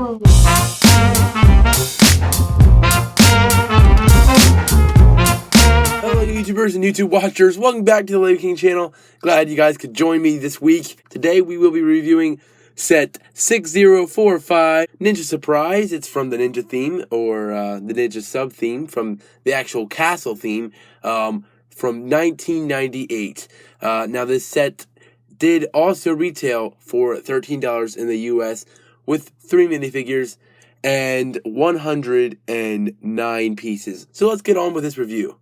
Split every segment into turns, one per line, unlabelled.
Hello YouTubers and YouTube watchers, welcome back to the Lego King channel. Glad you guys could join me this week. Today we will be reviewing set 6045 Ninja Surprise. It's from the Ninja theme, or the Ninja sub theme from the actual castle theme, from 1998. Now this set did also retail for $13 in the US with 3 minifigures and 109 pieces. So let's get on with this review.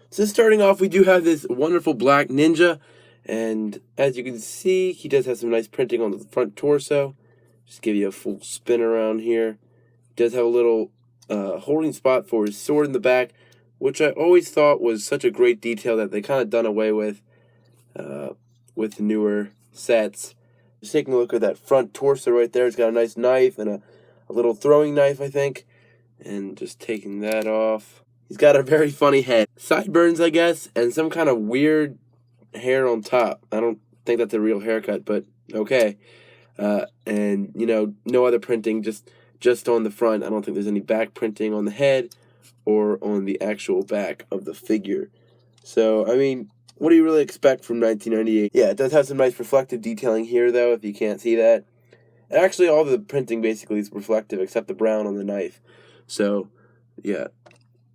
So starting off, we do have this wonderful black ninja, and as you can see, he does have some nice printing on the front torso. Just give you a full spin around here. He does have a little holding spot for his sword in the back, which I always thought was such a great detail that they kind of done away with newer sets. Just taking a look at that front torso right there. It's got a nice knife and a little throwing knife, I think. And just taking that off. He's got a very funny head. Sideburns, I guess, and some kind of weird hair on top. I don't think that's a real haircut, but okay. And, you know, no other printing, just on the front. I don't think there's any back printing on the head or on the actual back of the figure. So, I mean, what do you really expect from 1998? Yeah, it does have some nice reflective detailing here, though, if you can't see that. And actually, all the printing basically is reflective, except the brown on the knife. So, yeah.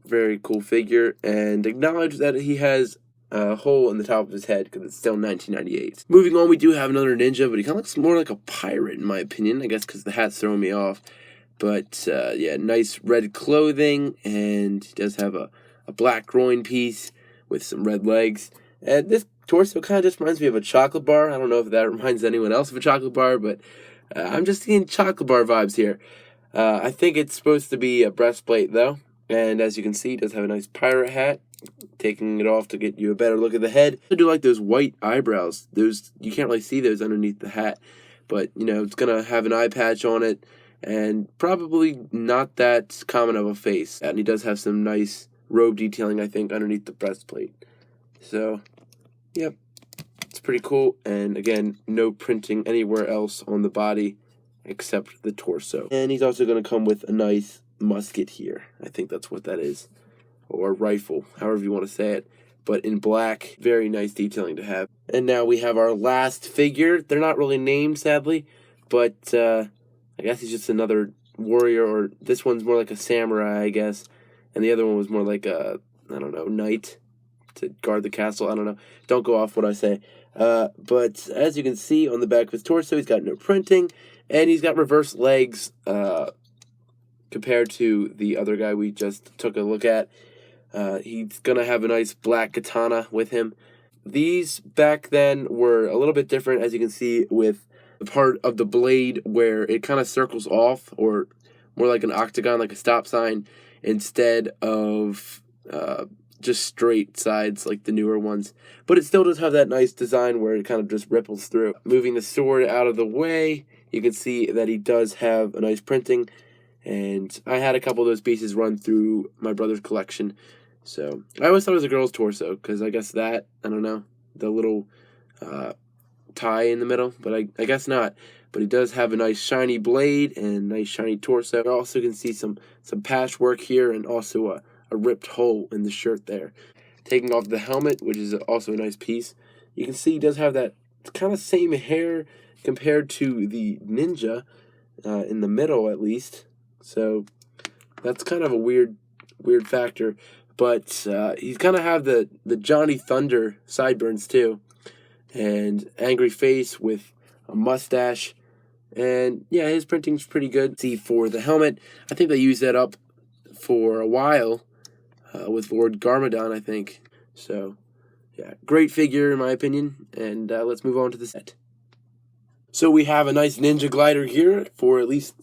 Very cool figure, and acknowledge that he has a hole in the top of his head because it's still 1998. Moving on, we do have another ninja, but he kind of looks more like a pirate in my opinion, I guess because the hat's throwing me off. But yeah, nice red clothing, and he does have a black groin piece with some red legs. And this torso kind of just reminds me of a chocolate bar. I don't know if that reminds anyone else of a chocolate bar, but I'm just getting chocolate bar vibes here. I think it's supposed to be a breastplate though. And as you can see, it does have a nice pirate hat. Taking it off to get you a better look at the head. I do like those white eyebrows. Those, you can't really see those underneath the hat. But, you know, it's going to have an eye patch on it. And probably not that common of a face. And he does have some nice robe detailing, I think, underneath the breastplate. So, yep. It's pretty cool. And again, no printing anywhere else on the body except the torso. And he's also going to come with a nice musket here. I think that's what that is, or rifle, however you want to say it, but in black. Very nice detailing to have. And now we have our last figure. They're not really named, sadly, but I guess he's just another warrior, or this one's more like a samurai, I guess, and the other one was more like a, I don't know, knight to guard the castle. I don't know, don't go off what I say. But as you can see on the back of his torso, he's got no printing, and he's got reverse legs, compared to the other guy we just took a look at. He's going to have a nice black katana with him. These back then were a little bit different, as you can see, with the part of the blade where it kind of circles off, or more like an octagon, like a stop sign, instead of just straight sides like the newer ones. But it still does have that nice design where it kind of just ripples through. Moving the sword out of the way, you can see that he does have a nice printing. And I had a couple of those pieces run through my brother's collection. So I always thought it was a girl's torso, because I guess that, I don't know, the little tie in the middle, but I guess not. But he does have a nice shiny blade and nice shiny torso. You also can see some patchwork here, and also a ripped hole in the shirt there. Taking off the helmet, which is also a nice piece, you can see he does have that kind of same hair compared to the ninja, in the middle at least. So that's kind of a weird factor, but he's kind of have the Johnny Thunder sideburns too, and angry face with a mustache, and yeah, his printing's pretty good. See, for the helmet, I think they used that up for a while with Lord Garmadon, I think. So yeah, great figure in my opinion, and let's move on to the set. So we have a nice ninja glider here for at least,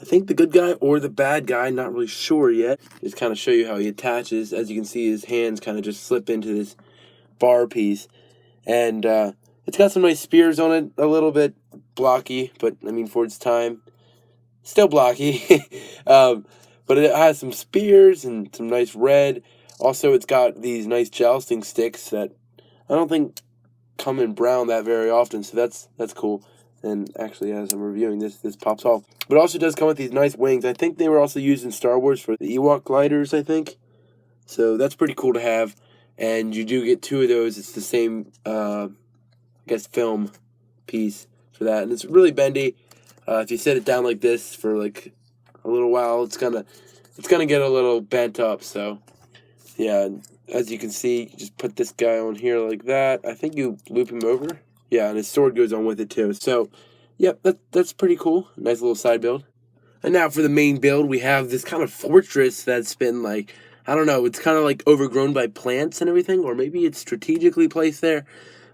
I think, the good guy or the bad guy, not really sure yet. Just kind of show you how he attaches. As you can see, his hands kind of just slip into this bar piece. And it's got some nice spears on it, a little bit blocky, but I mean, for its time, still blocky. But it has some spears and some nice red. Also, it's got these nice jousting sticks that I don't think come in brown that very often, so that's cool. And actually, as I'm reviewing this pops off. But it also does come with these nice wings. I think they were also used in Star Wars for the Ewok gliders, I think. So that's pretty cool to have. And you do get 2 of those. It's the same, I guess, film piece for that. And it's really bendy. If you set it down like this for like a little while, it's gonna get a little bent up. So yeah, as you can see, you just put this guy on here like that. I think you loop him over. Yeah, and his sword goes on with it too. So, yep, that's pretty cool. Nice little side build. And now for the main build, we have this kind of fortress that's been like, I don't know, it's kind of like overgrown by plants and everything, or maybe it's strategically placed there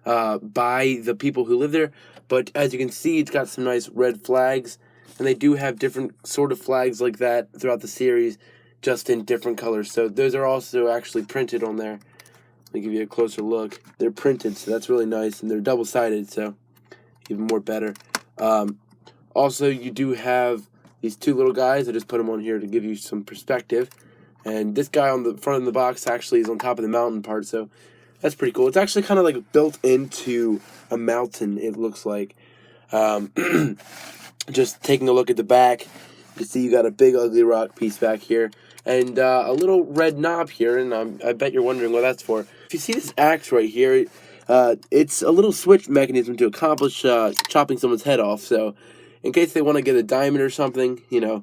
by the people who live there. But as you can see, it's got some nice red flags, and they do have different sort of flags like that throughout the series, just in different colors. So those are also actually printed on there. Let me give you a closer look. They're printed, so that's really nice, and they're double-sided, so even more better. Also, you do have these 2 little guys. I just put them on here to give you some perspective. And this guy on the front of the box actually is on top of the mountain part, so that's pretty cool. It's actually kind of like built into a mountain, it looks like. Just taking a look at the back, you see you got a big ugly rock piece back here. And a little red knob here, and I bet you're wondering what that's for. If you see this axe right here, it's a little switch mechanism to accomplish chopping someone's head off. So, in case they want to get a diamond or something, you know,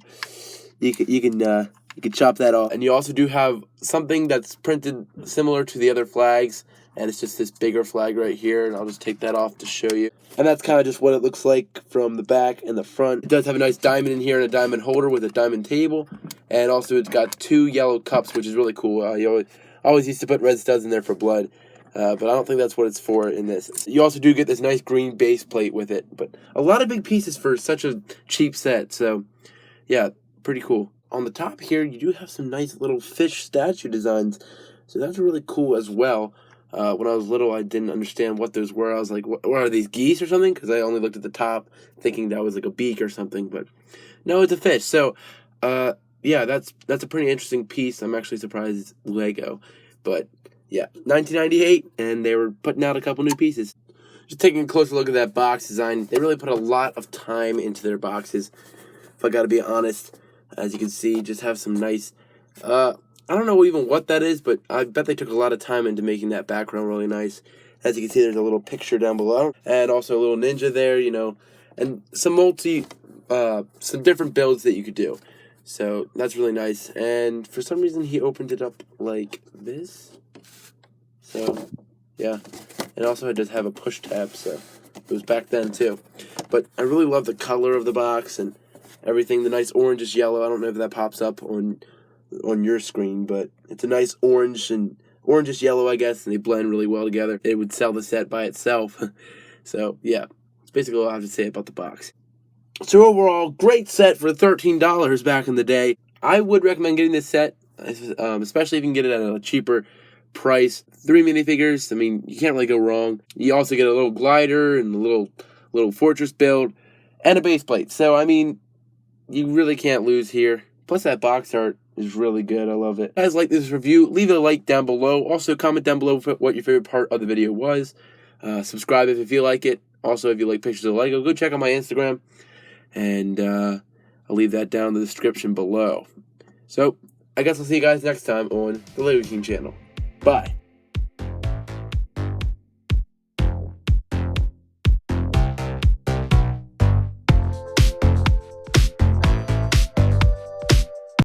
you can chop that off. And you also do have something that's printed similar to the other flags, and it's just this bigger flag right here, and I'll just take that off to show you. And that's kind of just what it looks like from the back and the front. It does have a nice diamond in here and a diamond holder with a diamond table. And also it's got 2 yellow cups, which is really cool. You always used to put red studs in there for blood. But I don't think that's what it's for in this. You also do get this nice green base plate with it. But a lot of big pieces for such a cheap set. So, yeah, pretty cool. On the top here, you do have some nice little fish statue designs. So that's really cool as well. When I was little, I didn't understand what those were. I was like, what are these, geese or something? Because I only looked at the top thinking that was like a beak or something. But no, it's a fish. So, yeah, that's a pretty interesting piece. I'm actually surprised it's Lego. But, yeah, 1998, and they were putting out a couple new pieces. Just taking a closer look at that box design, they really put a lot of time into their boxes, if I gotta be honest. As you can see, just have some nice, I don't know even what that is, but I bet they took a lot of time into making that background really nice. As you can see, there's a little picture down below, and also a little ninja there, you know, and some some different builds that you could do. So that's really nice. And for some reason, he opened it up like this. So, yeah. And also, it does have a push tab, so it was back then too. But I really love the color of the box and everything. The nice orangish yellow. I don't know if that pops up on your screen, but it's a nice orange and orangish yellow, I guess, and they blend really well together. It would sell the set by itself. So, yeah. That's basically all I have to say about the box. So overall, great set for $13 back in the day. I would recommend getting this set, especially if you can get it at a cheaper price. 3 minifigures, I mean, you can't really go wrong. You also get a little glider and a little fortress build and a base plate. So, I mean, you really can't lose here. Plus, that box art is really good. I love it. Guys, like this review, leave a like down below. Also, comment down below what your favorite part of the video was. Subscribe if you feel like it. Also, if you like pictures of Lego, go check out my Instagram. And I'll leave that down in the description below. So, I guess I'll see you guys next time on the Lego King channel. Bye.